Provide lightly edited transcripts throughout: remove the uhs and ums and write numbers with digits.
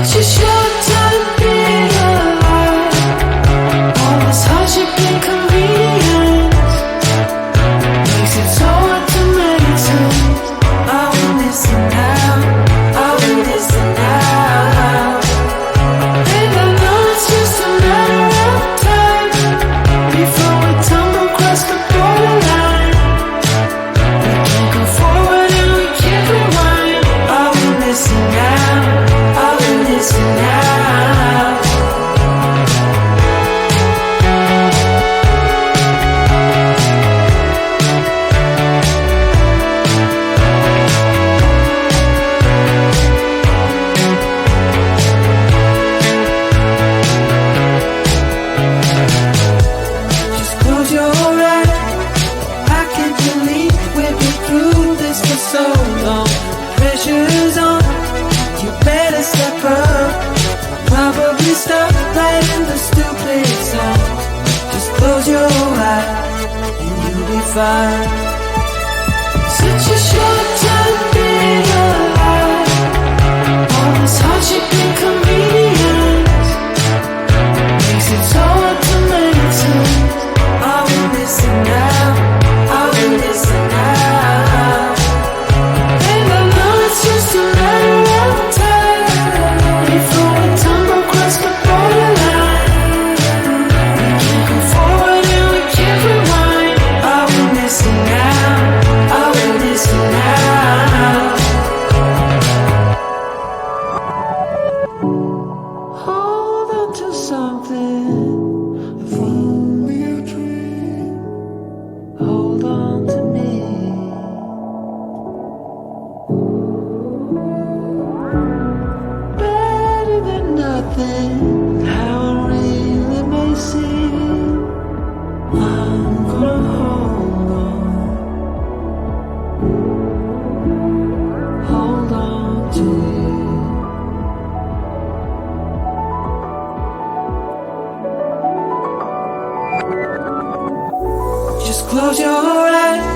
Such a short time to be alive. All this hardship and convenience makes it so hard to make sense. I want this now, I want this now. And I know it's just a matter of time before we tumble across the borderline. We can't go forward and we can't rewind. I want this now, I want this now. Just close your eyes. I can't believe we've been through this for so long. Pressure's on, you better step up. Probably stop playing the stupid song. Just close your eyes and you'll be fine. Such a short time to be alive. All this hardship and convenience makes it so hard to make sense. I want this now, I want this now. And I know it's just a matter of time before we tumble across the borderline. We can't go forward and we can't rewind. I want this now, I want this now. Hold on to something. If only a dream. Hold on to me. Better than nothing. How it really may seem. I'm gonna hold on to you. Just close your eyes.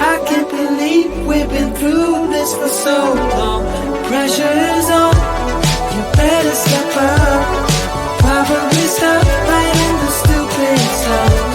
I can't believe we've been through this for so long. Pressure's on, you better step up. Probably stop playing the stupid song.